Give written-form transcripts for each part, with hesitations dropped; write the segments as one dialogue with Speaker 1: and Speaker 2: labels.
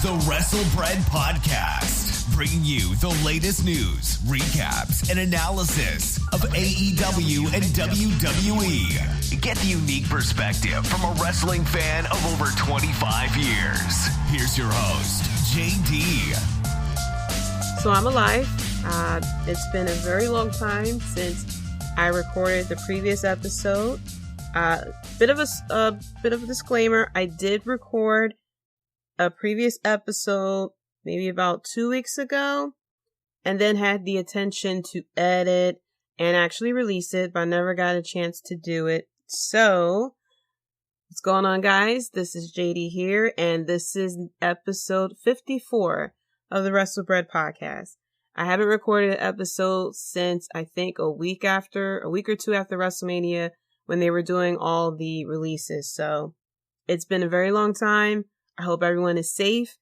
Speaker 1: is the WrestleBread Podcast, bringing you the latest news, recaps, and analysis of AEW and WWE. Get the unique perspective from a wrestling fan of over 25 years. Here's your host, Jaydee.
Speaker 2: So I'm alive. It's been a very long time since I recorded the previous episode. Bit of a disclaimer. I did record a previous episode maybe about 2 weeks ago, and then had the intention to edit and actually release it, but I never got a chance to do it. So, what's going on, guys? This is Jaydee here, and this is episode 54 of the WrestleBread Podcast. I haven't recorded an episode since I think a week or two after WrestleMania, when they were doing all the releases. So it's been a very long time. I hope everyone is safe.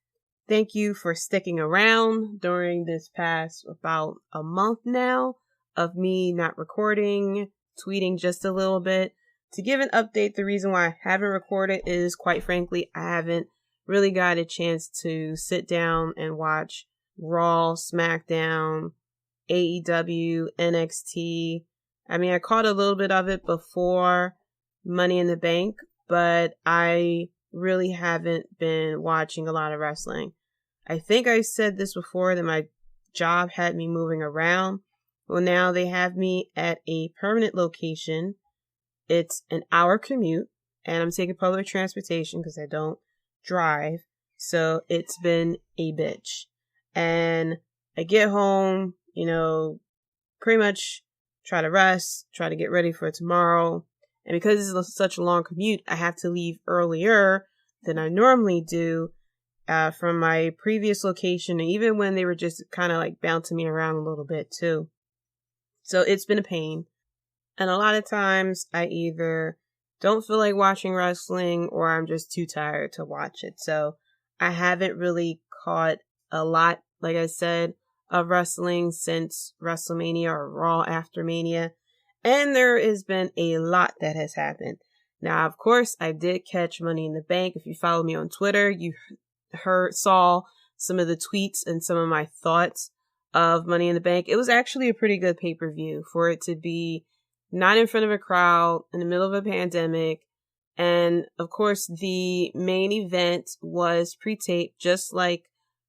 Speaker 2: Thank you for sticking around during this past about a month now of me not recording, tweeting just a little bit. To give an update, the reason why I haven't recorded is, quite frankly, I haven't really got a chance to sit down and watch Raw, SmackDown, AEW, NXT. I mean, I caught a little bit of it before Money in the Bank, but I really haven't been watching a lot of wrestling. I think I said this before, that my job had me moving around. Well, now they have me at a permanent location. It's an hour commute, and I'm taking public transportation because I don't drive. So it's been a bitch. And I get home, pretty much try to rest, try to get ready for tomorrow. And because it's such a long commute, I have to leave earlier than I normally do from my previous location. And even when they were just kind of like bouncing me around a little bit too. So it's been a pain. And a lot of times I either don't feel like watching wrestling or I'm just too tired to watch it. So I haven't really caught a lot, like I said, of wrestling since WrestleMania or Raw after Mania. And there has been a lot that has happened. Now, of course, I did catch Money in the Bank. If you follow me on Twitter, you saw some of the tweets and some of my thoughts of Money in the Bank. It was actually a pretty good pay-per-view for it to be not in front of a crowd in the middle of a pandemic. And of course, the main event was pre-taped just like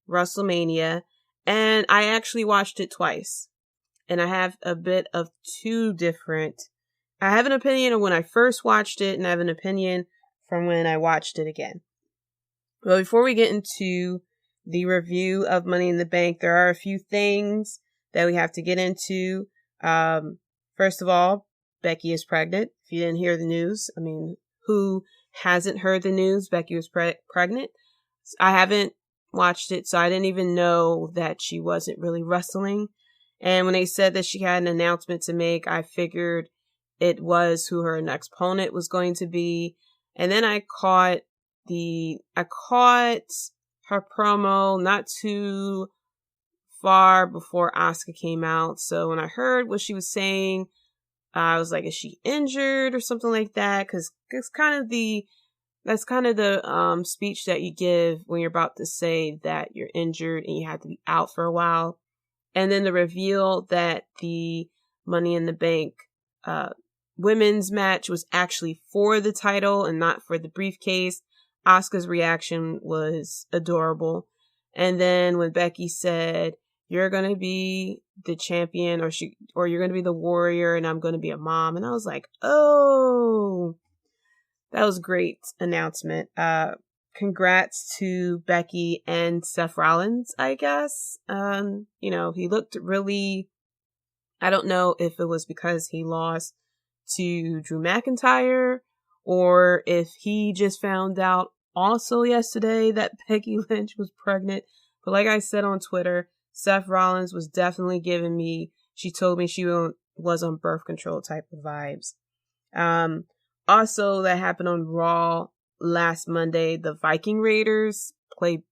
Speaker 2: WrestleMania. And I actually watched it twice. And I have a bit of I have an opinion of when I first watched it, and I have an opinion from when I watched it again. But before we get into the review of Money in the Bank, there are a few things that we have to get into. First of all, Becky is pregnant. If you didn't hear the news, I mean, who hasn't heard the news? Becky was pregnant. I haven't watched it, so I didn't even know that she wasn't really wrestling. And when they said that she had an announcement to make, I figured it was who her next opponent was going to be. And then I caught her promo not too far before Asuka came out. So when I heard what she was saying, I was like, is she injured or something like that? Because that's kind of the speech that you give when you're about to say that you're injured and you have to be out for a while. And then the reveal that the Money in the Bank women's match was actually for the title and not for the briefcase. Asuka's reaction was adorable. And then when Becky said, you're going to be the champion, or you're going to be the warrior, and I'm going to be a mom. And I was like, oh, that was a great announcement. Congrats to Becky and Seth Rollins, I guess. He looked really, I don't know if it was because he lost to Drew McIntyre or if he just found out also yesterday that Becky Lynch was pregnant. But like I said on Twitter, Seth Rollins was definitely giving me, she told me she was on birth control type of vibes. Also, that happened on Raw last Monday. The Viking Raiders played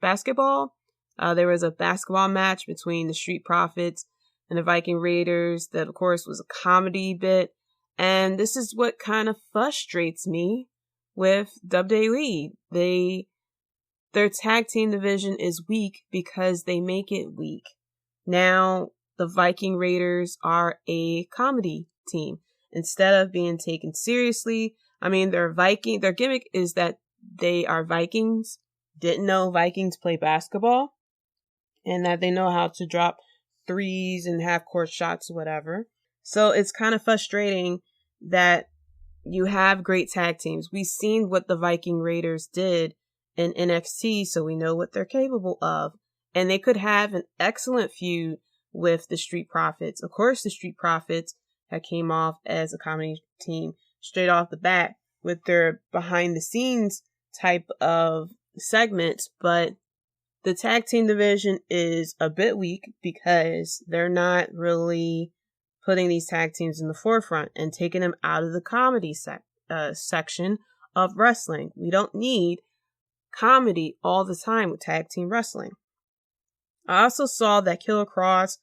Speaker 2: basketball. There was a basketball match between the Street Profits and the Viking Raiders that, of course, was a comedy bit. And this is what kind of frustrates me with WWE. They their tag team division is weak because they make it weak. Now the Viking Raiders are a comedy team instead of being taken seriously. I mean, their gimmick is that they are Vikings, didn't know Vikings play basketball, and that they know how to drop threes and half-court shots, whatever. So it's kind of frustrating that you have great tag teams. We've seen what the Viking Raiders did in NXT, so we know what they're capable of. And they could have an excellent feud with the Street Profits. Of course, the Street Profits had came off as a comedy team straight off the bat with their behind-the-scenes type of segments, but the tag team division is a bit weak because they're not really putting these tag teams in the forefront and taking them out of the comedy section of wrestling. We don't need comedy all the time with tag team wrestling. I also saw that Killer Kross,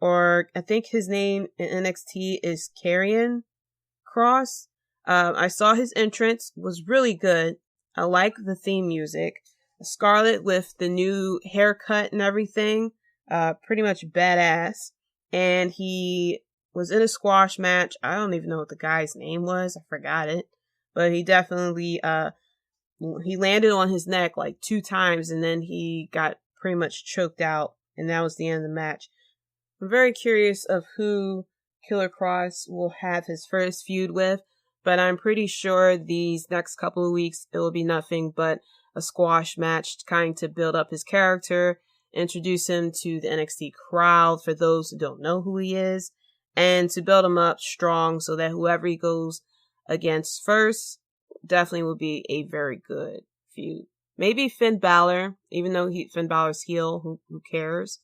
Speaker 2: or I think his name in NXT is Karrion Kross. I saw his entrance, was really good. I like the theme music. Scarlett with the new haircut and everything, pretty much badass. And he was in a squash match. I don't even know what the guy's name was. I forgot it. But he definitely, he landed on his neck like 2 times and then he got pretty much choked out. And that was the end of the match. I'm very curious of who Killer Kross will have his first feud with. But I'm pretty sure these next couple of weeks, it will be nothing but a squash match kind to build up his character, introduce him to the NXT crowd for those who don't know who he is, and to build him up strong so that whoever he goes against first definitely will be a very good feud. Maybe Finn Balor, even though Finn Balor's heel, who cares?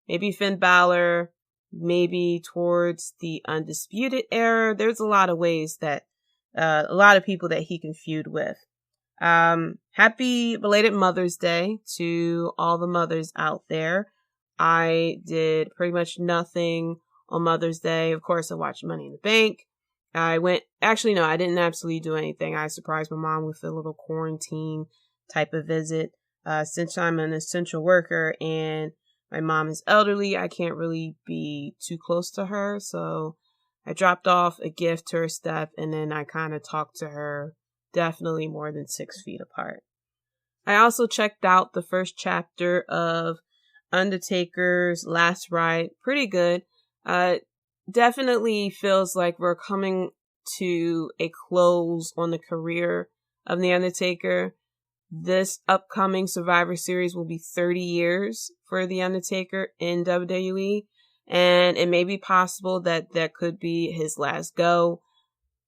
Speaker 2: Maybe Finn Balor, maybe towards the Undisputed Era. There's a lot of ways that, a lot of people that he can feud with. Happy belated Mother's Day to all the mothers out there. I did pretty much nothing on Mother's Day. Of course, I watched Money in the Bank. I didn't absolutely do anything. I surprised my mom with a little quarantine type of visit. Since I'm an essential worker and my mom is elderly, I can't really be too close to her. So I dropped off a gift to her step and then I kind of talked to her, definitely more than 6 feet apart. I also checked out the first chapter of Undertaker's Last Ride. Pretty good. Definitely feels like we're coming to a close on the career of The Undertaker. This upcoming Survivor Series will be 30 years for The Undertaker in WWE. And it may be possible that that could be his last go.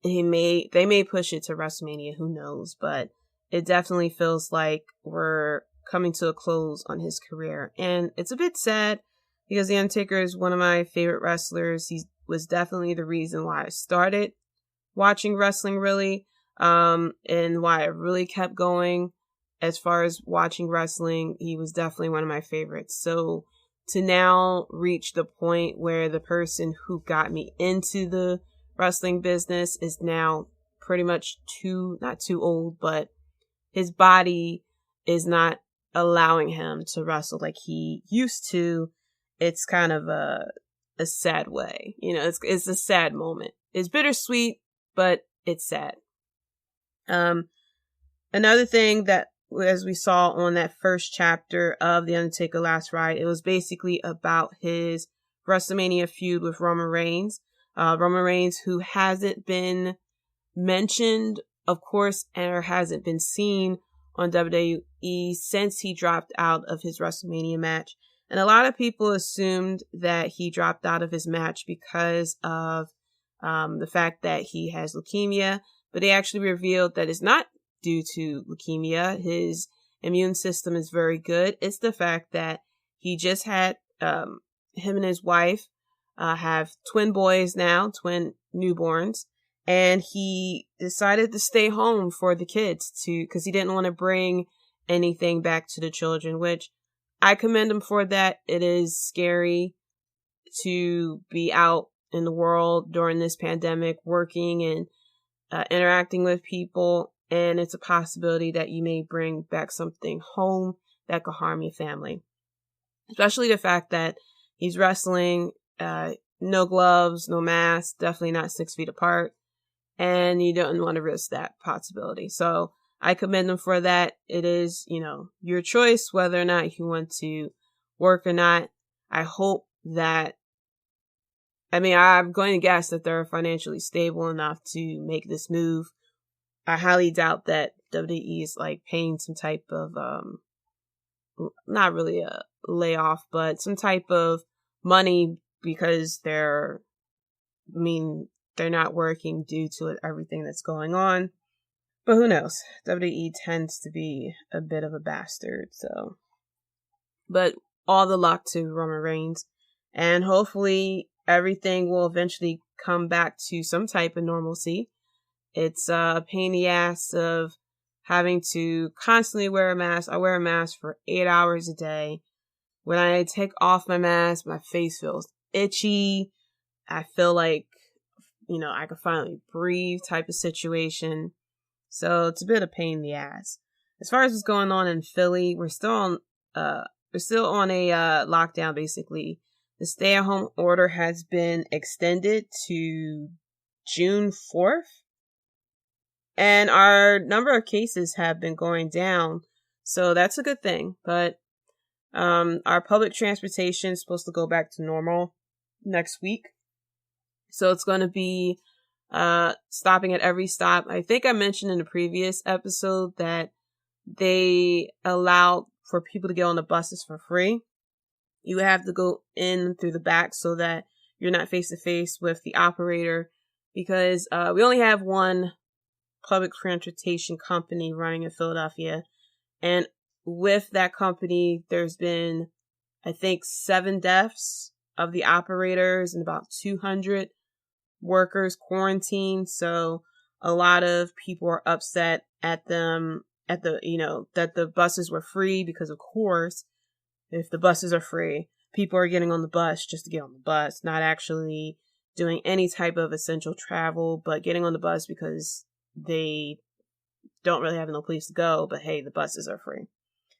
Speaker 2: They may push it to WrestleMania, who knows, but it definitely feels like we're coming to a close on his career. And it's a bit sad because The Undertaker is one of my favorite wrestlers. He was definitely the reason why I started watching wrestling, really, and why I really kept going as far as watching wrestling. He was definitely one of my favorites. So to now reach the point where the person who got me into the wrestling business is now pretty much not too old, but his body is not allowing him to wrestle like he used to. It's kind of a sad way. It's a sad moment. It's bittersweet, but it's sad. Another thing that, as we saw on that first chapter of The Undertaker Last Ride, it was basically about his WrestleMania feud with Roman Reigns. Roman Reigns, who hasn't been mentioned, of course, or hasn't been seen on WWE since he dropped out of his WrestleMania match. And a lot of people assumed that he dropped out of his match because of the fact that he has leukemia, but they actually revealed that it's not due to leukemia. His immune system is very good. It's the fact that he just had him and his wife have twin boys now, twin newborns, and he decided to stay home for the kids because he didn't want to bring anything back to the children, which I commend him for that. It is scary to be out in the world during this pandemic, working and interacting with people. and it's a possibility that you may bring back something home that could harm your family. Especially the fact that he's wrestling, no gloves, no mask, definitely not 6 feet apart, and you don't want to risk that possibility. So I commend him for that. It is, your choice whether or not you want to work or not. I hope that, I'm going to guess that they're financially stable enough to make this move. I highly doubt that WWE is like paying some type of, not really a layoff, but some type of money because they're not working due to everything that's going on. But who knows? WWE tends to be a bit of a bastard, so. But all the luck to Roman Reigns. And hopefully everything will eventually come back to some type of normalcy. It's a pain in the ass of having to constantly wear a mask. I wear a mask for 8 hours a day. When I take off my mask, my face feels itchy. I feel like, I can finally breathe type of situation. So it's a bit of pain in the ass. As far as what's going on in Philly, we're still on a lockdown basically. The stay-at-home order has been extended to June 4th. And our number of cases have been going down. So that's a good thing. But our public transportation is supposed to go back to normal next week. So it's going to be stopping at every stop. I think I mentioned in the previous episode that they allowed for people to get on the buses for free. You have to go in through the back so that you're not face to face with the operator, because we only have one public transportation company running in Philadelphia. And with that company, there's been, I think, 7 deaths of the operators and about 200 workers quarantined. So a lot of people are upset at them, that the buses were free, because of course, if the buses are free, people are getting on the bus just to get on the bus, not actually doing any type of essential travel, but getting on the bus because they don't really have no place to go, but hey, the buses are free.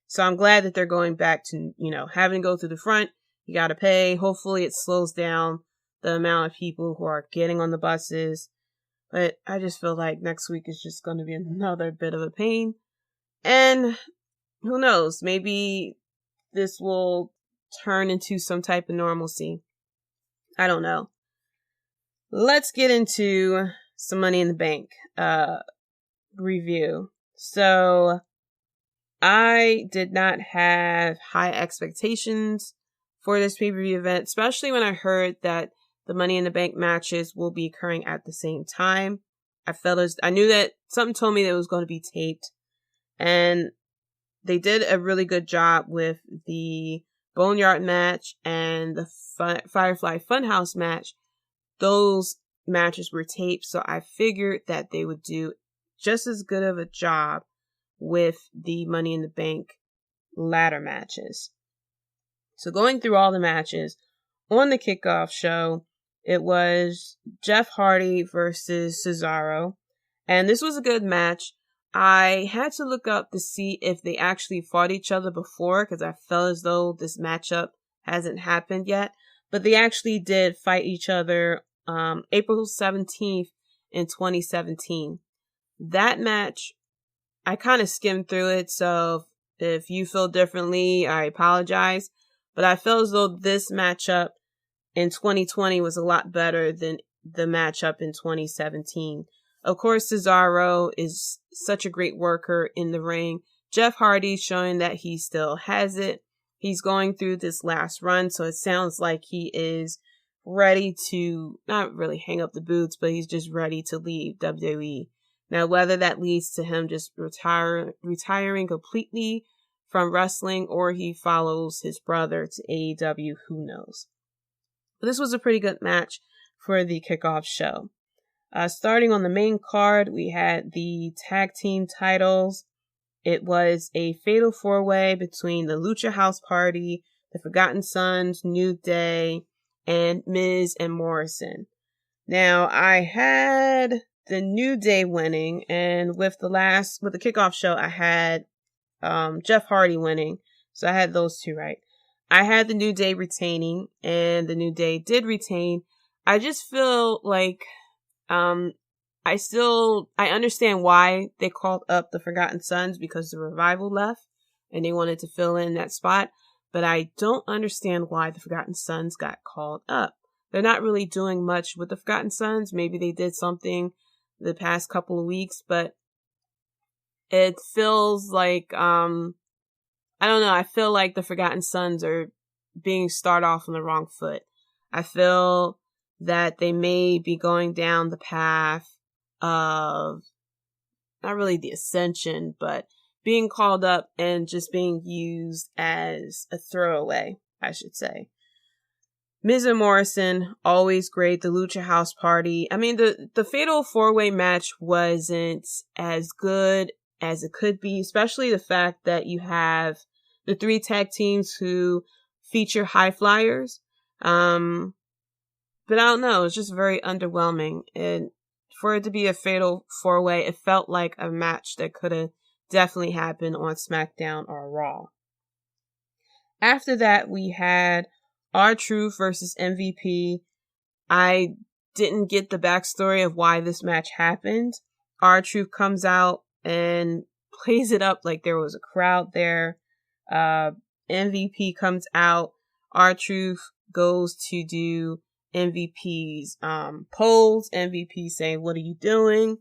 Speaker 2: So I'm glad that they're going back to, having to go through the front. You got to pay. Hopefully it slows down the amount of people who are getting on the buses. But I just feel like next week is just going to be another bit of a pain. And who knows, maybe this will turn into some type of normalcy. I don't know. Let's get into some Money in the Bank review. So I did not have high expectations for this pay-per-view event, especially when I heard that the Money in the Bank matches will be occurring at the same time. I knew that something told me that it was going to be taped, and they did a really good job with the Boneyard match and the Firefly Funhouse match. Those matches were taped, so I figured that they would do just as good of a job with the Money in the Bank ladder matches. So going through all the matches on the kickoff show, it was Jeff Hardy versus Cesaro, and this was a good match. I had to look up to see if they actually fought each other before, because I felt as though this matchup hasn't happened yet, but they actually did fight each other April 17th in 2017. That match, I kind of skimmed through it, so if you feel differently, I apologize. But I felt as though this matchup in 2020 was a lot better than the matchup in 2017. Of course, Cesaro is such a great worker in the ring. Jeff Hardy showing that he still has it. He's going through this last run, so it sounds like he is ready to not really hang up the boots, but he's just ready to leave WWE. Now, whether that leads to him just retiring completely from wrestling, or he follows his brother to AEW, who knows. But this was a pretty good match for the kickoff show. Starting on the main card, we had the tag team titles. It was a fatal 4-way between the Lucha House Party, the Forgotten Sons, New Day, and Miz and Morrison. Now, I had the New Day winning, and with the kickoff show, I had Jeff Hardy winning. So I had those two right. I had the New Day retaining, and the New Day did retain. I just feel like I understand why they called up the Forgotten Sons, because the Revival left and they wanted to fill in that spot. But I don't understand why the Forgotten Sons got called up. They're not really doing much with the Forgotten Sons. Maybe they did something the past couple of weeks, but it feels like, I don't know. I feel like the Forgotten Sons are being started off on the wrong foot. I feel that they may be going down the path of not really the ascension, but being called up and just being used as a throwaway, I should say. Miz and Morrison, always great. The Lucha House Party. I mean, the Fatal 4-Way match wasn't as good as it could be, especially the fact that you have the 3 tag teams who feature high flyers. But I don't know. It's just very underwhelming. And for it to be a Fatal 4-Way, it felt like a match that could have definitely happened on SmackDown or Raw. After that, we had R-Truth versus MVP. I didn't get the backstory of why this match happened. R-Truth comes out and plays it up like there was a crowd there. MVP comes out. R-Truth goes to do MVP's polls. MVP saying, "What are you doing?"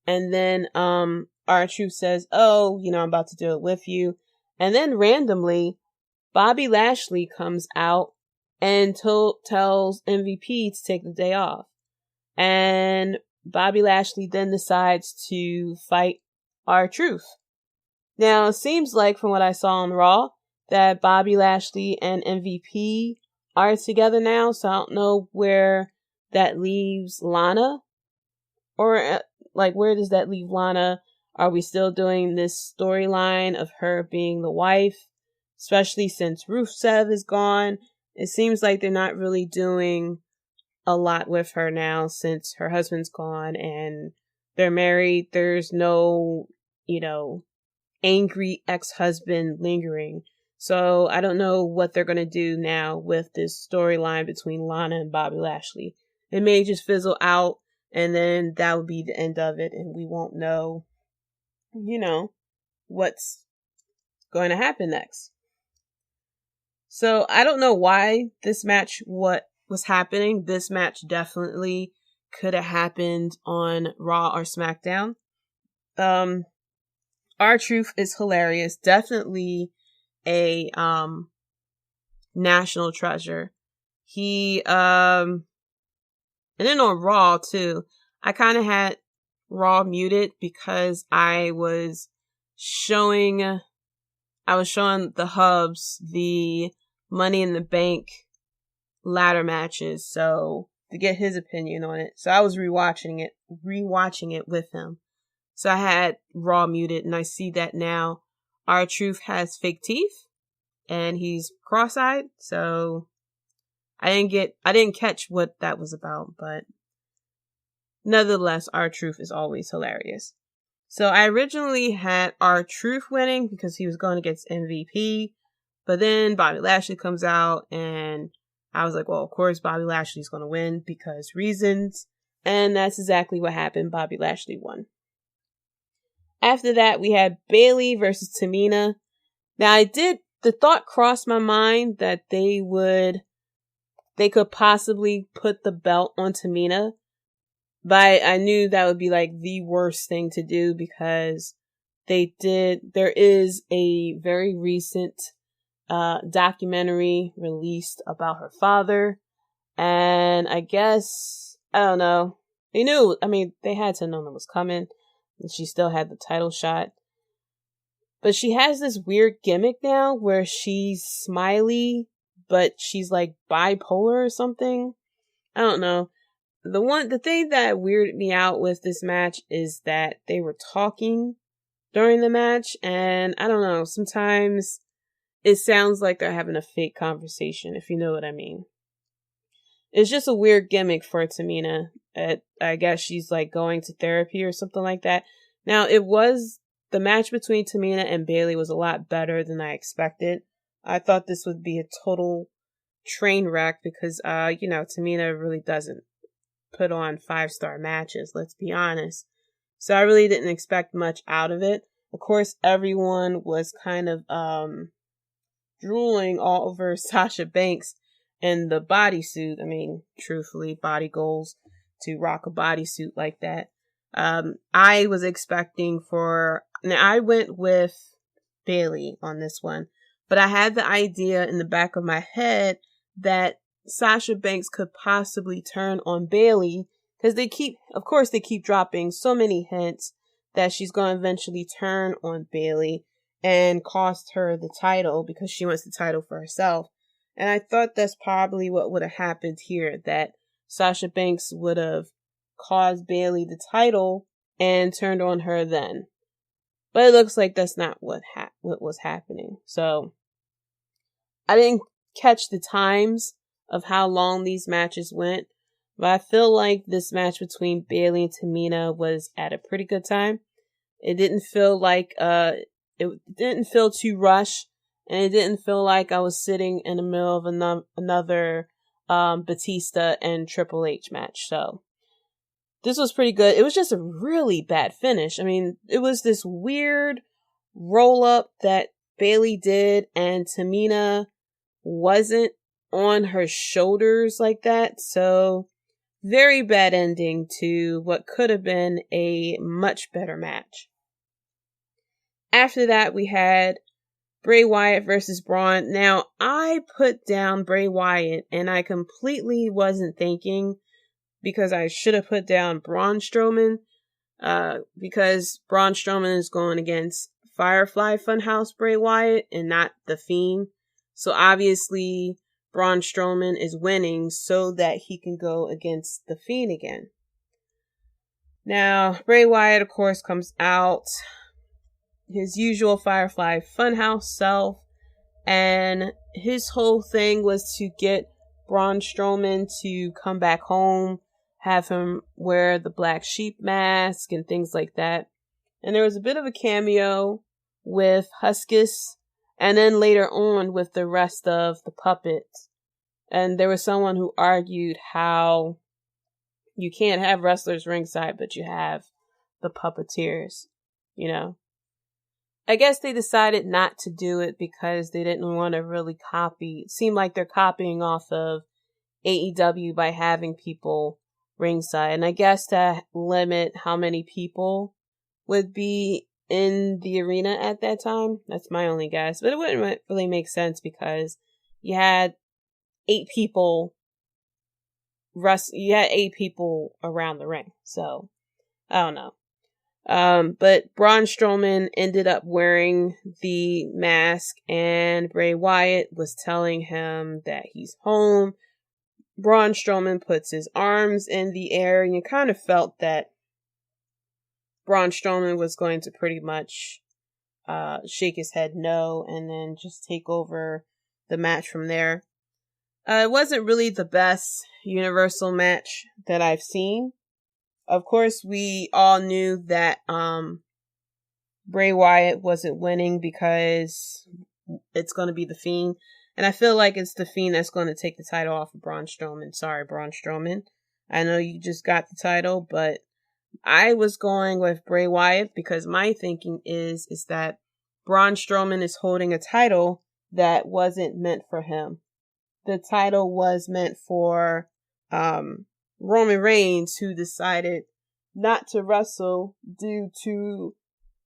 Speaker 2: And then R-Truth says, "Oh, I'm about to do it with you." And then randomly, Bobby Lashley comes out and tells MVP to take the day off. And Bobby Lashley then decides to fight R-Truth. Now, it seems like from what I saw on Raw that Bobby Lashley and MVP are together now, so I don't know where that leaves Lana. Or, where does that leave Lana? Are we still doing this storyline of her being the wife? Especially since Rusev is gone. It seems like they're not really doing a lot with her now since her husband's gone and they're married. There's no, angry ex-husband lingering. So I don't know what they're going to do now with this storyline between Lana and Bobby Lashley. It may just fizzle out and then that would be the end of it and we won't know, what's going to happen next. So I don't know why this match, what was happening. This match definitely could have happened on Raw or SmackDown. R-Truth is hilarious. Definitely a national treasure. He and then on Raw too. I kind of had Raw muted because I was showing the hubs the Money in the Bank ladder matches, so to get his opinion on it. So I was rewatching it with him. So I had Raw muted, and I see that now R-Truth has fake teeth and he's cross-eyed. So I didn't catch what that was about, but nevertheless, R-Truth is always hilarious. So I originally had R-Truth winning because he was going against MVP. But then Bobby Lashley comes out and I was like, well, of course Bobby Lashley's going to win because reasons. And that's exactly what happened. Bobby Lashley won. After that, we had Bayley versus Tamina. Now the thought crossed my mind that they could possibly put the belt on Tamina. But I knew that would be like the worst thing to do because there is a very recent documentary released about her father. And I guess, I don't know. They had to know that was coming. And she still had the title shot. But she has this weird gimmick now where she's smiley, but she's like bipolar or something. I don't know. The thing that weirded me out with this match is that they were talking during the match, and I don't know, sometimes it sounds like they're having a fake conversation, if you know what I mean. It's just a weird gimmick for Tamina. I guess she's like going to therapy or something like that. Now, the match between Tamina and Bayley was a lot better than I expected. I thought this would be a total train wreck because, Tamina really doesn't put on 5-star matches, let's be honest. So I really didn't expect much out of it. Of course, everyone was kind of drooling all over Sasha Banks in the bodysuit. I mean, truthfully, body goals to rock a bodysuit like that. I was expecting I went with Bayley on this one, but I had the idea in the back of my head that Sasha Banks could possibly turn on Bayley because they keep dropping so many hints that she's going to eventually turn on Bayley and cost her the title because she wants the title for herself. And I thought that's probably what would have happened here, that Sasha Banks would have caused Bayley the title and turned on her then. But it looks like that's not what was happening. So I didn't catch the times of how long these matches went, but I feel like this match between Bayley and Tamina was at a pretty good time. It didn't feel like it didn't feel too rushed, and it didn't feel like I was sitting in the middle of another Batista and Triple H match. So this was pretty good. It was just a really bad finish. I mean, it was this weird roll up that Bayley did, and Tamina wasn't on her shoulders like that. So very bad ending to what could have been a much better match. After that, we had Bray Wyatt versus Braun. Now, I put down Bray Wyatt, and I completely wasn't thinking, because I should have put down Braun Strowman, because Braun Strowman is going against Firefly Funhouse Bray Wyatt and not The Fiend. So obviously, Braun Strowman is winning so that he can go against The Fiend again. Now, Bray Wyatt, of course, comes out his usual Firefly Funhouse self, and his whole thing was to get Braun Strowman to come back home, have him wear the black sheep mask and things like that. And there was a bit of a cameo with Huskus, and then later on with the rest of the puppets. And there was someone who argued how you can't have wrestlers ringside, but you have the puppeteers, I guess they decided not to do it because they didn't want to really copy. It seemed like they're copying off of AEW by having people ringside. And I guess to limit how many people would be in the arena at that time. That's my only guess. But it wouldn't really make sense because you had 8 people around the ring. So, I don't know. But Braun Strowman ended up wearing the mask, and Bray Wyatt was telling him that he's home. Braun Strowman puts his arms in the air, and you kind of felt that Braun Strowman was going to pretty much shake his head no, and then just take over the match from there. It wasn't really the best Universal match that I've seen. Of course, we all knew that Bray Wyatt wasn't winning because it's going to be The Fiend. And I feel like it's The Fiend that's going to take the title off of Braun Strowman. Sorry, Braun Strowman. I know you just got the title, but I was going with Bray Wyatt because my thinking is that Braun Strowman is holding a title that wasn't meant for him. The title was meant for Roman Reigns, who decided not to wrestle due to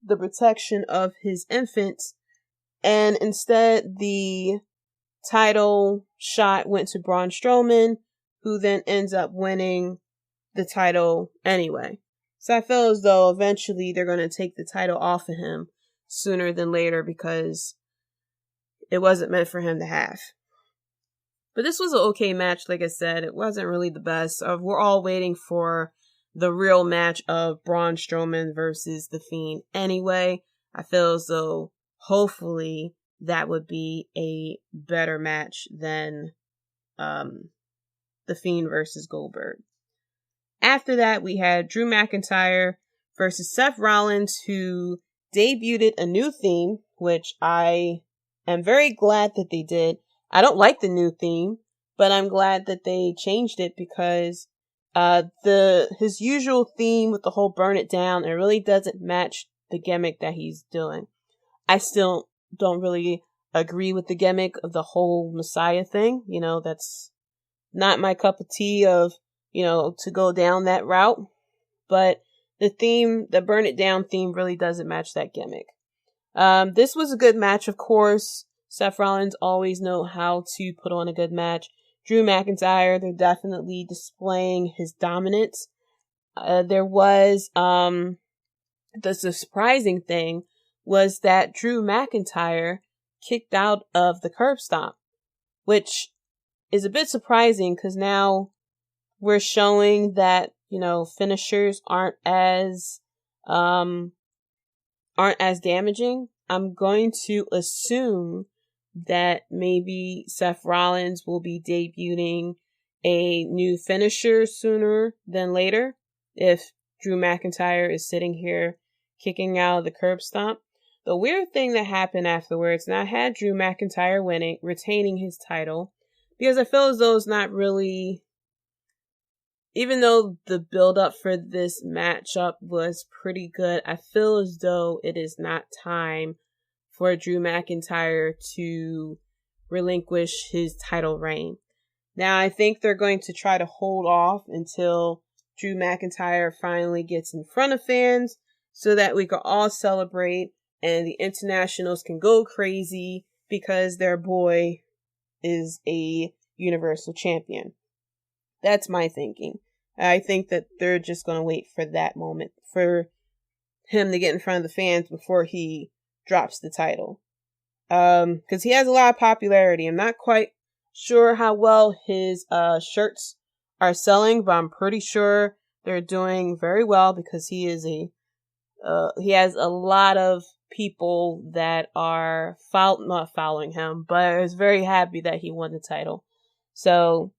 Speaker 2: the protection of his infants, and instead the title shot went to Braun Strowman, who then ends up winning the title anyway. So I feel as though eventually they're going to take the title off of him sooner than later because it wasn't meant for him to have. But this was an okay match, like I said. It wasn't really the best. We're all waiting for the real match of Braun Strowman versus The Fiend anyway. I feel as though hopefully that would be a better match than The Fiend versus Goldberg. After that, we had Drew McIntyre versus Seth Rollins, who debuted a new theme, which I am very glad that they did. I don't like the new theme, but I'm glad that they changed it because his usual theme with the whole burn it down, it really doesn't match the gimmick that he's doing. I still don't really agree with the gimmick of the whole Messiah thing. You know, that's not my cup of tea of, you know, to go down that route. But the theme, the burn it down theme, really doesn't match that gimmick. This was a good match, of course. Seth Rollins always know how to put on a good match. Drew McIntyre, they're definitely displaying his dominance. There was, the surprising thing was that Drew McIntyre kicked out of the curb stomp, which is a bit surprising because now we're showing that, you know, finishers aren't as damaging. I'm going to assume that maybe Seth Rollins will be debuting a new finisher sooner than later if Drew McIntyre is sitting here kicking out of the curb stomp. The weird thing that happened afterwards, and I had Drew McIntyre retaining his title, because I feel as though it's not really, even though the build up for this matchup was pretty good, I feel as though it is not time for Drew McIntyre to relinquish his title reign. Now, I think they're going to try to hold off until Drew McIntyre finally gets in front of fans so that we can all celebrate and the internationals can go crazy because their boy is a Universal Champion. That's my thinking. I think that they're just going to wait for that moment for him to get in front of the fans before he drops the title. Because he has a lot of popularity. I'm not quite sure how well his shirts are selling, but I'm pretty sure they're doing very well because he has a lot of people that are not following him, but is very happy that he won the title. So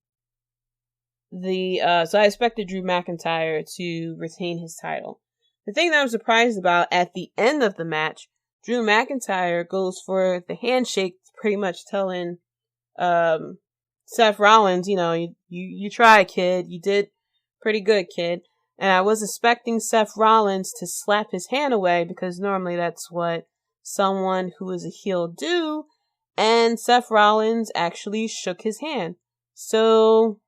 Speaker 2: I expected Drew McIntyre to retain his title. The thing that I'm surprised about, at the end of the match, Drew McIntyre goes for the handshake, pretty much telling Seth Rollins, you know, you tried, kid. You did pretty good, kid. And I was expecting Seth Rollins to slap his hand away because normally that's what someone who is a heel do. And Seth Rollins actually shook his hand. So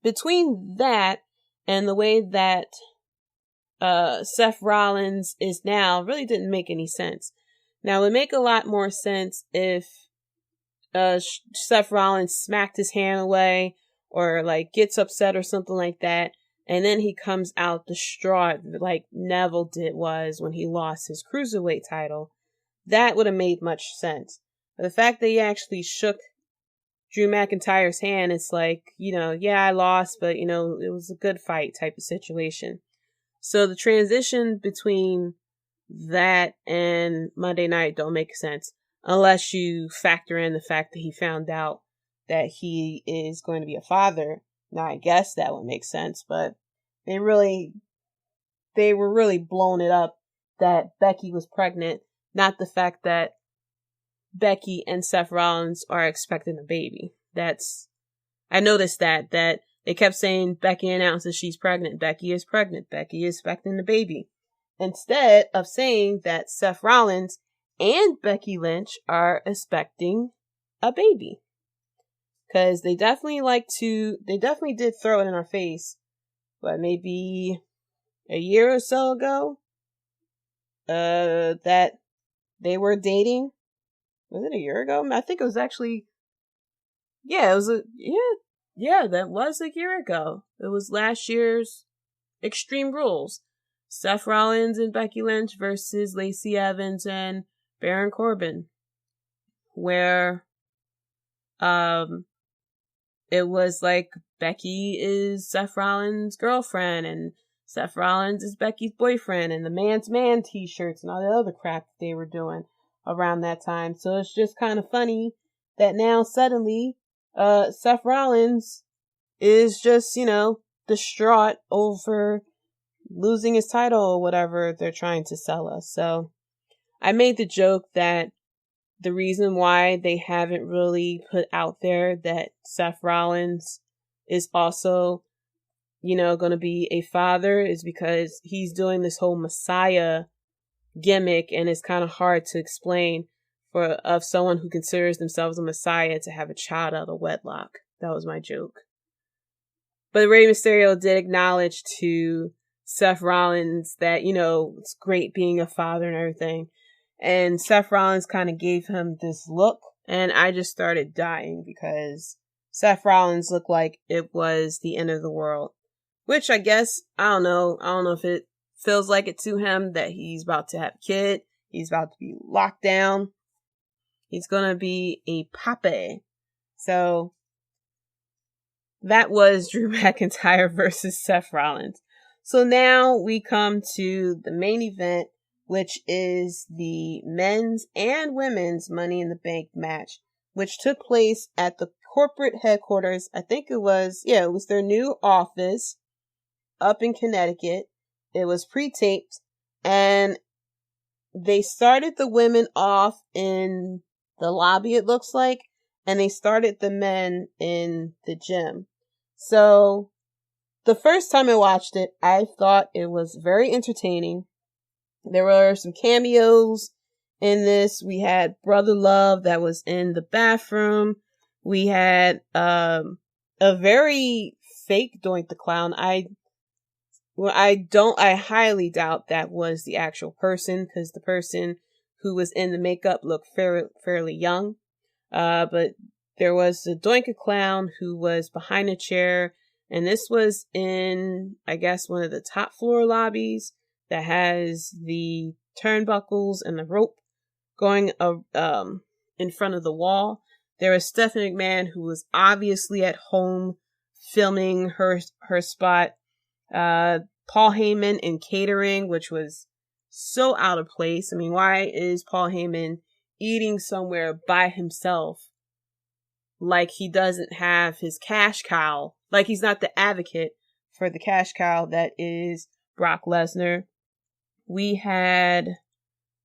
Speaker 2: between that and the way that Seth Rollins is now, really didn't make any sense. Now, it would make a lot more sense if Seth Rollins smacked his hand away or like gets upset or something like that, and then he comes out distraught like Neville was when he lost his Cruiserweight title. That would have made much sense. But the fact that he actually shook Drew McIntyre's hand, it's like, you know, yeah, I lost, but, you know, it was a good fight type of situation. So the transition between that and Monday Night don't make sense unless you factor in the fact that he found out that he is going to be a father. Now, I guess that would make sense, but they were really blowing it up that Becky was pregnant, not the fact that Becky and Seth Rollins are expecting a baby. I noticed that they kept saying Becky announces she's pregnant. Becky is pregnant. Becky is expecting a baby. Instead of saying that Seth Rollins and Becky Lynch are expecting a baby. Because they definitely did throw it in our face, but maybe a year or so ago, that they were dating. Was it a year ago? I think it was actually, that was a year ago. It was last year's Extreme Rules. Seth Rollins and Becky Lynch versus Lacey Evans and Baron Corbin. Where, it was like Becky is Seth Rollins' girlfriend and Seth Rollins is Becky's boyfriend, and the man's man t-shirts and all the other crap that they were doing around that time. So it's just kind of funny that now suddenly Seth Rollins is just, distraught over losing his title or whatever they're trying to sell us. So I made the joke that the reason why they haven't really put out there that Seth Rollins is also, going to be a father is because he's doing this whole Messiah gimmick, and it's kind of hard to explain of someone who considers themselves a Messiah to have a child out of wedlock. That was my joke. But Rey Mysterio did acknowledge to Seth Rollins that, it's great being a father and everything. And Seth Rollins kind of gave him this look, and I just started dying because Seth Rollins looked like it was the end of the world. Which I guess, I don't know if it feels like it to him that he's about to have a kid. He's about to be locked down. He's going to be a pape. So that was Drew McIntyre versus Seth Rollins. So now we come to the main event, which is the men's and women's Money in the Bank match, which took place at the corporate headquarters. I think it was their new office up in Connecticut. It was pre-taped, and they started the women off in the lobby, it looks like, and they started the men in the gym. So the first time I watched it, I thought it was very entertaining. There were some cameos in this. We had Brother Love that was in the bathroom. We had a very fake Doink the Clown. I highly doubt that was the actual person, because the person who was in the makeup looked fairly young. But there was a Doink a Clown who was behind a chair, and this was in, I guess, one of the top floor lobbies that has the turnbuckles and the rope going in front of the wall. There was Stephanie McMahon, who was obviously at home filming her spot. Paul Heyman in catering, which was so out of place. I mean, why is Paul Heyman eating somewhere by himself? Like he doesn't have his cash cow. Like he's not the advocate for the cash cow that is Brock Lesnar. We had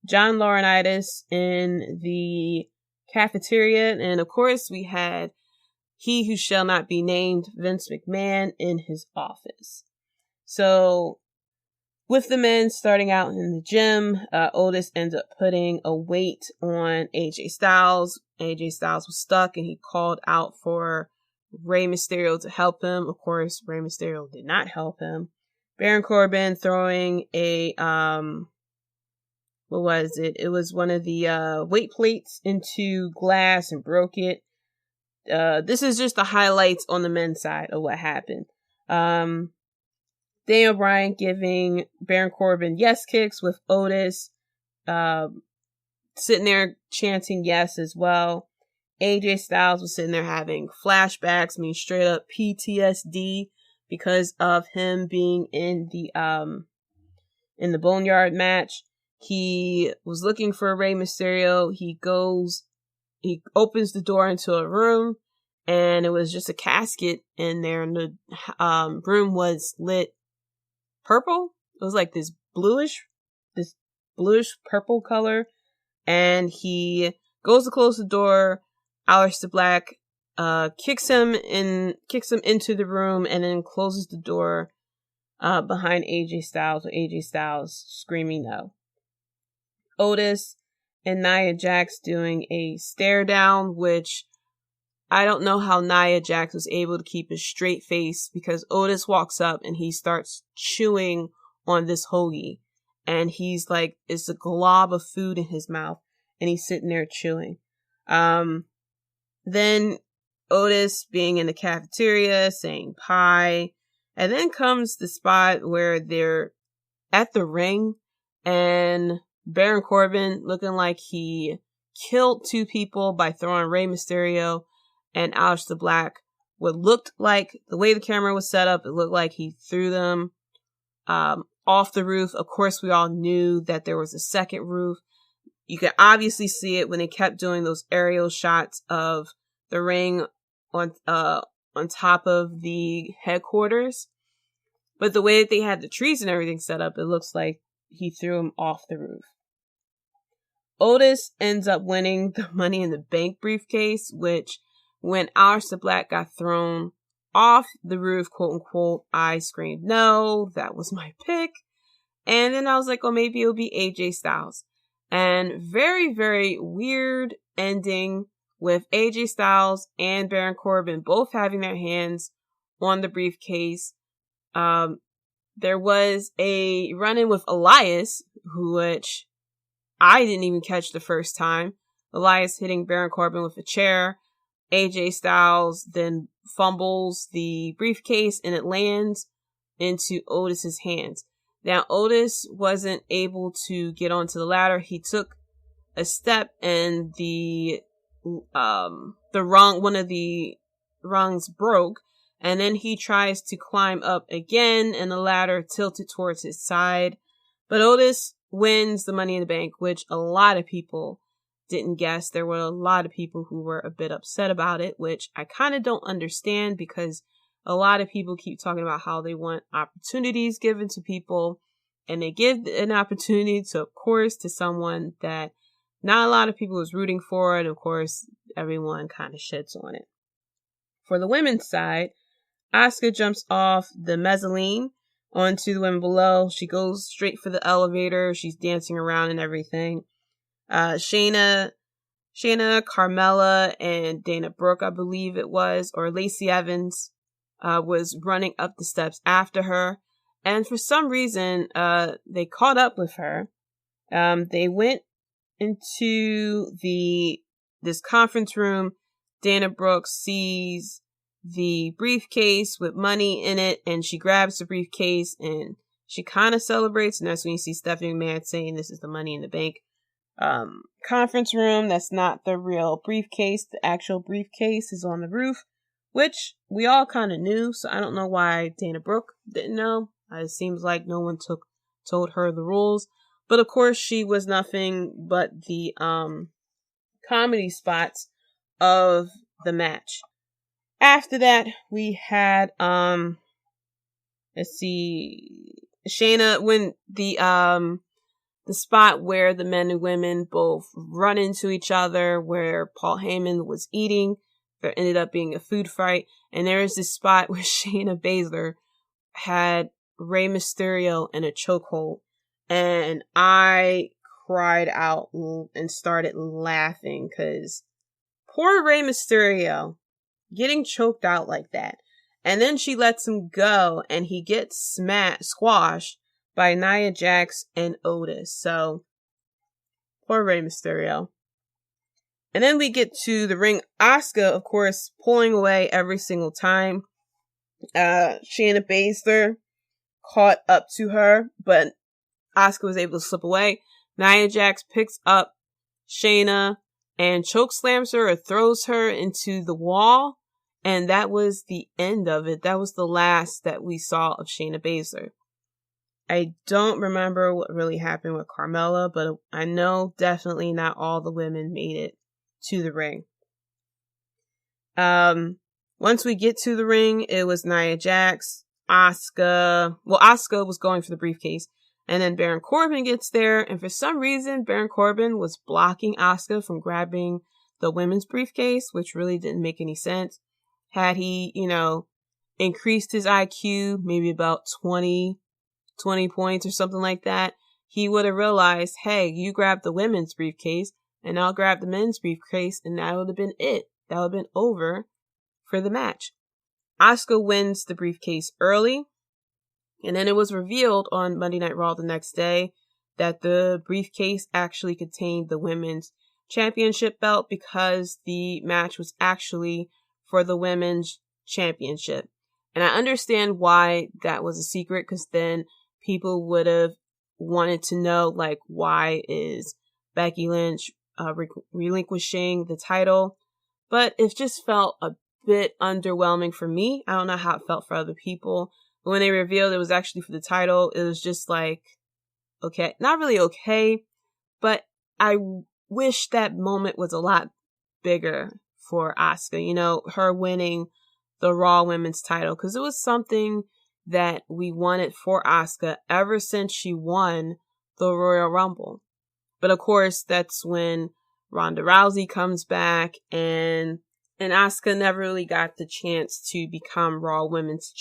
Speaker 2: John Laurinaitis in the cafeteria. And of course, we had he who shall not be named, Vince McMahon, in his office. So with the men starting out in the gym, Otis ends up putting a weight on AJ Styles. AJ Styles was stuck, and he called out for Rey Mysterio to help him. Of course, Rey Mysterio did not help him. Baron Corbin throwing a, what was it? It was one of the weight plates into glass and broke it. This is just the highlights on the men's side of what happened. Daniel Bryan giving Baron Corbin yes kicks, with Otis sitting there chanting yes as well. AJ Styles was sitting there having flashbacks, I mean straight up PTSD, because of him being in the Boneyard match. He was looking for Rey Mysterio. He opens the door into a room, and it was just a casket in there, and the room was lit purple. It was like this bluish purple color. And he goes to close the door. Aleister Black kicks him into the room, and then closes the door behind AJ Styles, with AJ Styles screaming no. Otis and Nia Jax doing a stare down, which I don't know how Nia Jax was able to keep a straight face, because Otis walks up and he starts chewing on this hoagie, and he's like, it's a glob of food in his mouth, and he's sitting there chewing. Then Otis being in the cafeteria saying pie, and then comes the spot where they're at the ring, and Baron Corbin looking like he killed two people by throwing Rey Mysterio and Aleister Black. What looked like, the way the camera was set up, it looked like he threw them off the roof. Of course, we all knew that there was a second roof. You could obviously see it when they kept doing those aerial shots of the ring on on top of the headquarters. But the way that they had the trees and everything set up, it looks like he threw him off the roof. Otis ends up winning the Money in the Bank briefcase, which when Aleister Black got thrown off the roof, quote unquote, I screamed, no, that was my pick. And then I was like, oh, maybe it'll be AJ Styles. And very, very weird ending with AJ Styles and Baron Corbin both having their hands on the briefcase. There was a run-in with Elias, which I didn't even catch the first time. Elias hitting Baron Corbin with a chair. AJ Styles then fumbles the briefcase and it lands into Otis's hands. Now, Otis wasn't able to get onto the ladder. He took a step and one of the rungs broke. And then he tries to climb up again and the ladder tilted towards his side. But Otis wins the Money in the Bank, which a lot of people didn't guess. There were a lot of people who were a bit upset about it, which I kind of don't understand because a lot of people keep talking about how they want opportunities given to people, and they give an opportunity to, of course, to someone that not a lot of people was rooting for, and of course, everyone kind of shits on it. For the women's side, Asuka jumps off the mezzanine onto the women below. She goes straight for the elevator. She's dancing around and everything. Shayna, Carmella, and Dana Brooke, I believe it was, or Lacey Evans, was running up the steps after her. And for some reason, they caught up with her. They went into this conference room. Dana Brooke sees the briefcase with money in it, and she grabs the briefcase and she kind of celebrates. And that's when you see Stephanie McMahon saying this is the Money in the Bank conference room. That's not the real briefcase. The actual briefcase is on the roof, which we all kind of knew. So I don't know why Dana Brooke didn't know. It seems like no one told her the rules. But of course, she was nothing but the comedy spots of the match. After that, we had Shayna, when the spot where the men and women both run into each other, where Paul Heyman was eating, there ended up being a food fight, and there is this spot where Shayna Baszler had Rey Mysterio in a chokehold, and I cried out and started laughing because poor Rey Mysterio getting choked out like that. And then she lets him go and he gets squashed by Nia Jax and Otis. So, poor Rey Mysterio. And then we get to the ring. Asuka, of course, pulling away every single time. Shayna Baszler caught up to her, but Asuka was able to slip away. Nia Jax picks up Shayna and chokeslams her or throws her into the wall. And that was the end of it. That was the last that we saw of Shayna Baszler. I don't remember what really happened with Carmella, but I know definitely not all the women made it to the ring. Once we get to the ring, it was Nia Jax, Asuka. Well, Asuka was going for the briefcase. And then Baron Corbin gets there. And for some reason, Baron Corbin was blocking Asuka from grabbing the women's briefcase, which really didn't make any sense. Had he, increased his IQ, maybe about 20 points or something like that, he would have realized, hey, you grab the women's briefcase and I'll grab the men's briefcase, and that would have been it. That would have been over for the match. Asuka wins the briefcase early, and then it was revealed on Monday Night Raw the next day that the briefcase actually contained the women's championship belt because the match was actually for the women's championship. And I understand why that was a secret, because then people would have wanted to know, why is Becky Lynch relinquishing the title? But it just felt a bit underwhelming for me. I don't know how it felt for other people. But when they revealed it was actually for the title, it was just okay, not really okay, but I wish that moment was a lot bigger for Asuka. Her winning the Raw Women's title, because it was something that we wanted for Asuka ever since she won the Royal Rumble. But of course, that's when Ronda Rousey comes back, and Asuka never really got the chance to become Raw Women's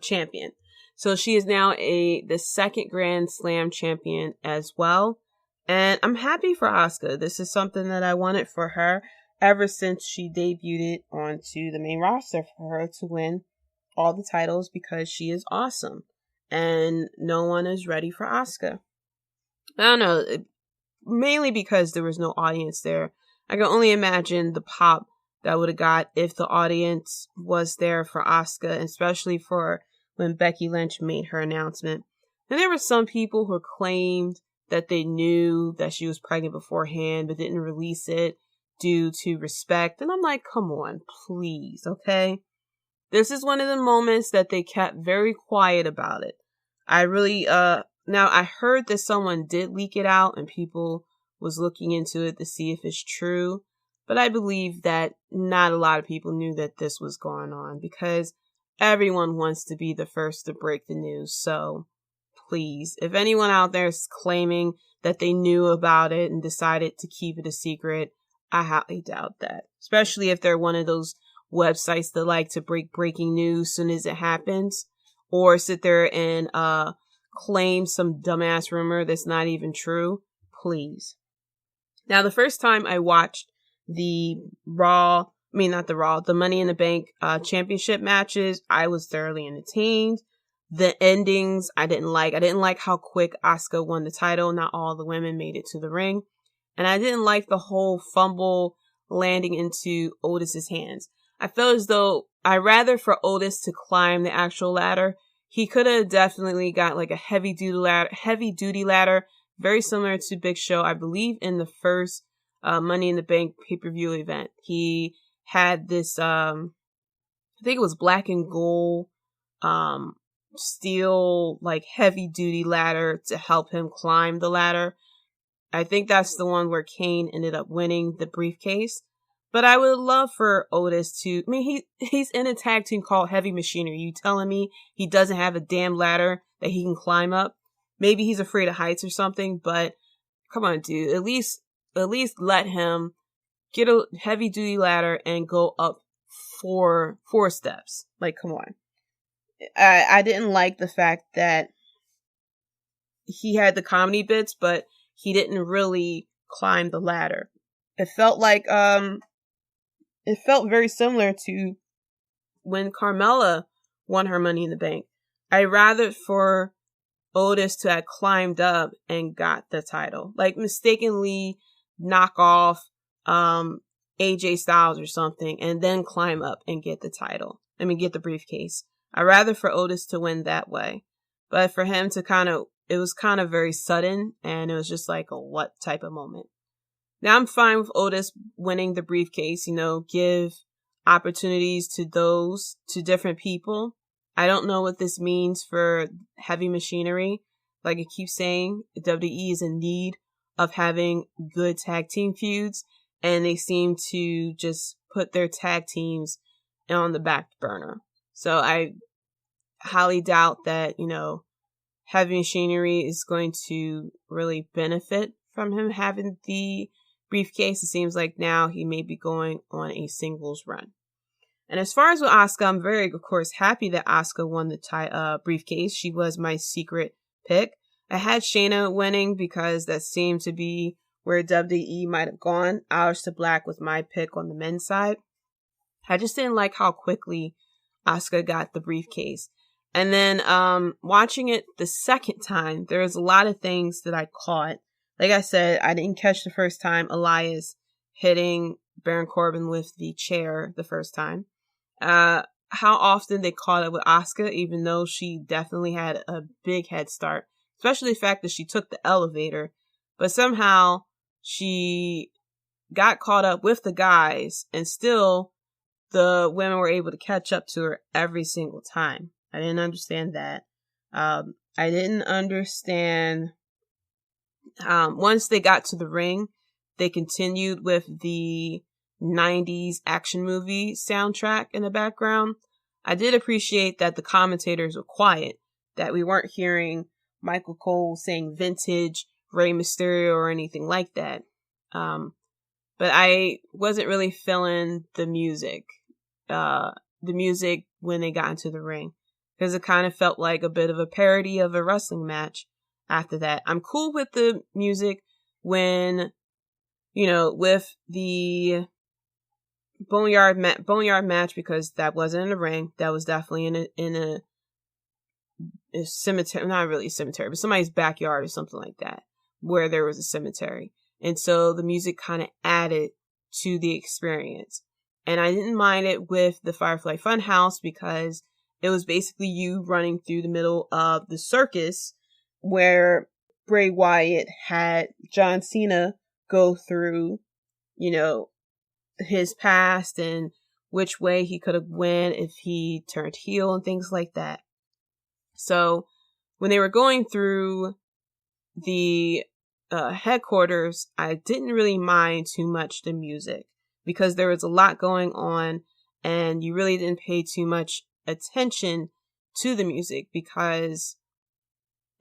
Speaker 2: champion. So she is now the second Grand Slam champion as well. And I'm happy for Asuka. This is something that I wanted for her ever since she debuted it onto the main roster, for her to win all the titles, because she is awesome. And no one is ready for Asuka. I don't know, mainly because there was no audience there. I can only imagine the pop that would have got if the audience was there for Asuka, especially for when Becky Lynch made her announcement. And there were some people who claimed that they knew that she was pregnant beforehand, but didn't release it due to respect. And I'm like, come on, please, okay? This is one of the moments that they kept very quiet about it. I really, now I heard that someone did leak it out and people was looking into it to see if it's true. But I believe that not a lot of people knew that this was going on, because everyone wants to be the first to break the news. So please, if anyone out there is claiming that they knew about it and decided to keep it a secret, I highly doubt that. Especially if they're one of those websites that like to break breaking news as soon as it happens, or sit there and claim some dumbass rumor that's not even true. Please. Now, the first time I watched the Money in the Bank championship matches, I was thoroughly entertained. The endings I didn't like. I didn't like how quick Asuka won the title. Not all the women made it to the ring. And I didn't like the whole fumble landing into Otis's hands. I felt as though I'd rather for Otis to climb the actual ladder. He could have definitely got like a heavy duty ladder, very similar to Big Show, I believe, in the first Money in the Bank pay-per-view event. He had this, I think it was black and gold, steel, like heavy duty ladder to help him climb the ladder. I think that's the one where Kane ended up winning the briefcase. But I would love for Otis to, he's in a tag team called Heavy Machinery. You telling me he doesn't have a damn ladder that he can climb up? Maybe he's afraid of heights or something, but come on, dude. At least let him get a heavy duty ladder and go up four steps. Like, come on. I didn't like the fact that he had the comedy bits, but he didn't really climb the ladder. It felt like, it felt very similar to when Carmella won her Money in the Bank. I'd rather for Otis to have climbed up and got the title. Like, mistakenly knock off AJ Styles or something and then climb up and get the title. Get the briefcase. I'd rather for Otis to win that way. But for him to it was kind of very sudden, and it was just like a what type of moment. Now I'm fine with Otis winning the briefcase, give opportunities to different people. I don't know what this means for Heavy Machinery. Like I keep saying, WWE is in need of having good tag team feuds, and they seem to just put their tag teams on the back burner. So I highly doubt that, Heavy Machinery is going to really benefit from him having the briefcase. It seems like now he may be going on a singles run. And as far as with Asuka, I'm very, of course, happy that Asuka won the briefcase. She was my secret pick. I had Shayna winning because that seemed to be where WWE might have gone. Aleister Black was my pick on the men's side. I just didn't like how quickly Asuka got the briefcase. And then watching it the second time, there was a lot of things that I caught. Like I said, I didn't catch the first time Elias hitting Baron Corbin with the chair the first time. How often they caught up with Asuka, even though she definitely had a big head start. Especially the fact that she took the elevator. But somehow she got caught up with the guys, and still the women were able to catch up to her every single time. I didn't understand that. I didn't understand once they got to the ring, they continued with the 90s action movie soundtrack in the background. I did appreciate that the commentators were quiet, that we weren't hearing Michael Cole saying vintage Rey Mysterio or anything like that. But I wasn't really feeling the music when they got into the ring, because it kind of felt like a bit of a parody of a wrestling match after that. I'm cool with the music when, with the Boneyard match, because that wasn't in a ring. That was definitely in a cemetery, not really a cemetery, but somebody's backyard or something like that, where there was a cemetery. And so the music kind of added to the experience. And I didn't mind it with the Firefly Funhouse, because it was basically you running through the middle of the circus where Bray Wyatt had John Cena go through, his past and which way he could have went if he turned heel and things like that. So when they were going through the headquarters, I didn't really mind too much the music, because there was a lot going on and you really didn't pay too much attention to the music, because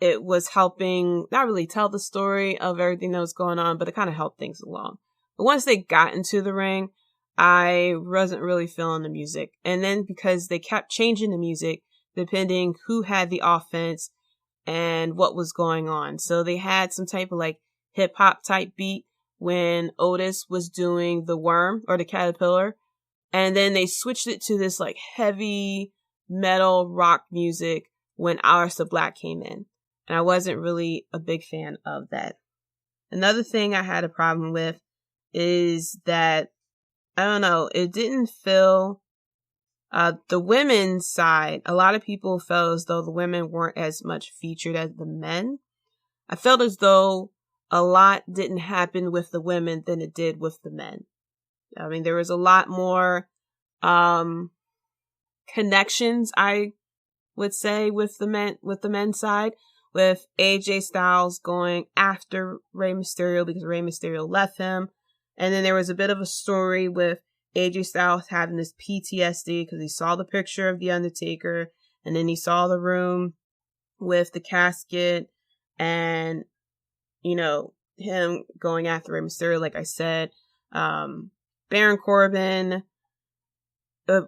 Speaker 2: it was helping not really tell the story of everything that was going on, but it kind of helped things along. But once they got into the ring, I wasn't really feeling the music. And then because they kept changing the music depending who had the offense and what was going on. So they had some type of like hip hop type beat when Otis was doing the worm or the caterpillar. And then they switched it to this like heavy metal rock music when Aleister Black came in. And I wasn't really a big fan of that. Another thing I had a problem with is that, I don't know, it didn't feel, the women's side, a lot of people felt as though the women weren't as much featured as the men. I felt as though a lot didn't happen with the women than it did with the men. I mean, there was a lot more connections, I would say, with the men's side, with AJ Styles going after Rey Mysterio because Rey Mysterio left him. And then there was a bit of a story with AJ Styles having this PTSD because he saw the picture of The Undertaker, and then he saw the room with the casket and, him going after Rey Mysterio, like I said. Baron Corbin, and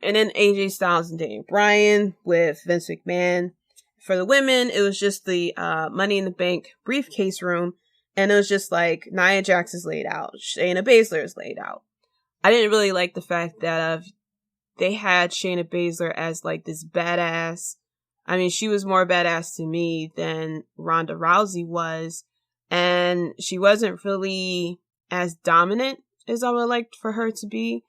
Speaker 2: then AJ Styles and Daniel Bryan with Vince McMahon. For the women, it was just the Money in the Bank briefcase room. And it was just like Nia Jax is laid out. Shayna Baszler is laid out. I didn't really like the fact that they had Shayna Baszler as like this badass. I mean, she was more badass to me than Ronda Rousey was. And she wasn't really as dominant as I would like for her to be.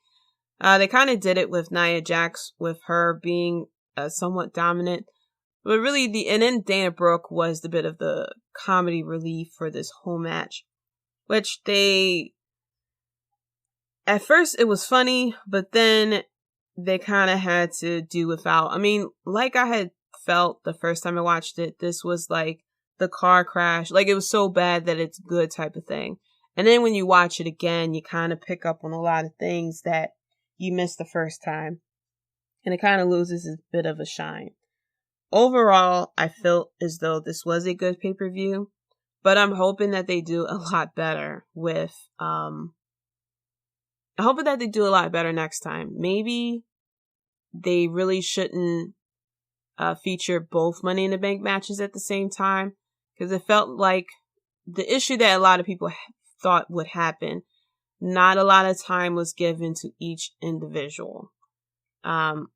Speaker 2: They kind of did it with Nia Jax, with her being somewhat dominant. But really, and then Dana Brooke was the bit of the comedy relief for this whole match, which at first it was funny, but then they kind of had to do without. I mean, like I had felt the first time I watched it, this was like the car crash. Like, it was so bad that it's good type of thing. And then when you watch it again, you kind of pick up on a lot of things that you missed the first time. And it kind of loses a bit of a shine. Overall, I felt as though this was a good pay-per-view, but I'm hoping that they do a lot better with, I'm hoping that they do a lot better next time. Maybe they really shouldn't feature both Money in the Bank matches at the same time, because it felt like the issue that a lot of people thought would happen, not a lot of time was given to each individual. Shayna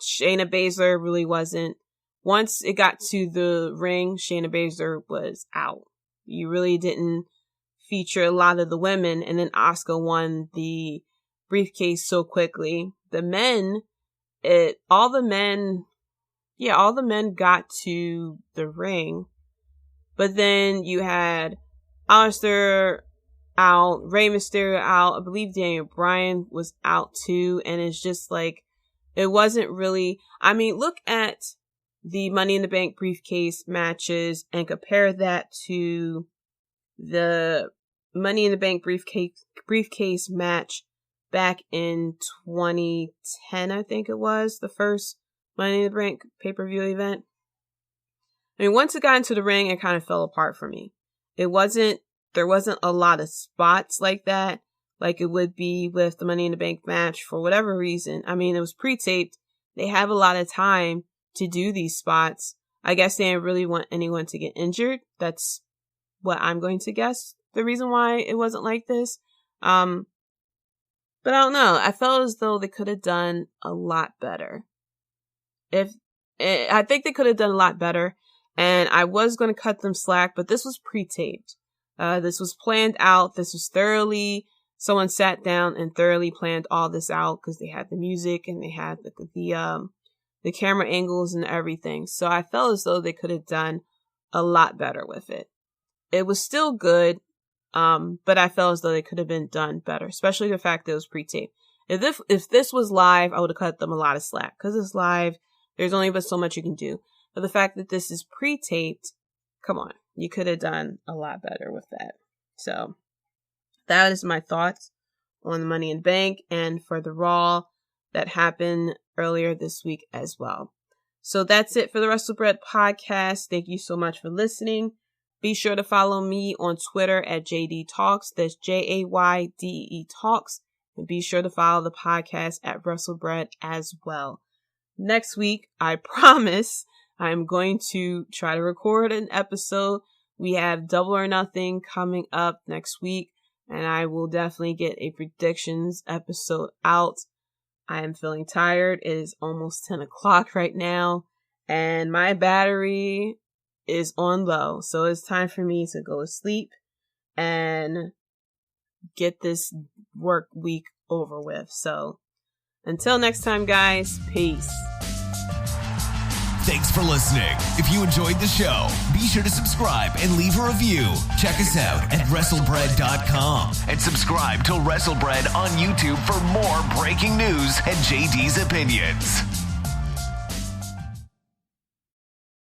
Speaker 2: Baszler really wasn't. Once it got to the ring, Shayna Baszler was out. You really didn't feature a lot of the women, and then Asuka won the briefcase so quickly. The men, all the men got to the ring, but then you had Aleister out, Rey Mysterio out, I believe Daniel Bryan was out too, and it's just like, it wasn't really, I mean, look at the Money in the Bank briefcase matches and compare that to the Money in the Bank briefcase match back in 2010, I think it was, the first Money in the Bank pay-per-view event. I mean, once it got into the ring, it kind of fell apart for me. There wasn't a lot of spots like that, like it would be with the Money in the Bank match for whatever reason. I mean, it was pre-taped. They have a lot of time to do these spots. I guess they didn't really want anyone to get injured. That's what I'm going to guess the reason why it wasn't like this. But I don't know. I felt as though they could have done a lot better. I think they could have done a lot better. And I was going to cut them slack, but this was pre-taped. This was planned out. This was someone sat down and thoroughly planned all this out because they had the music and they had the camera angles and everything. So I felt as though they could have done a lot better with it. It was still good, but I felt as though they could have been done better, especially the fact that it was pre-taped. If this was live, I would have cut them a lot of slack because it's live. There's only but so much you can do. But the fact that this is pre-taped, come on, you could have done a lot better with that. So that is my thoughts on the Money in the Bank and for the Raw that happened earlier this week as well. So that's it for the WrestleBread podcast. Thank you so much for listening. Be sure to follow me on Twitter at Jaydee Talks. That's JAYDE Talks. And be sure to follow the podcast at WrestleBread as well. Next week, I promise, I'm going to try to record an episode. We have Double or Nothing coming up next week, and I will definitely get a predictions episode out. I am feeling tired. It is almost 10 o'clock right now, and my battery is on low. So it's time for me to go to sleep and get this work week over with. So until next time, guys, peace.
Speaker 1: Thanks for listening. If you enjoyed the show, be sure to subscribe and leave a review. Check us out at WrestleBread.com and subscribe to WrestleBread on YouTube for more breaking news and JD's opinions.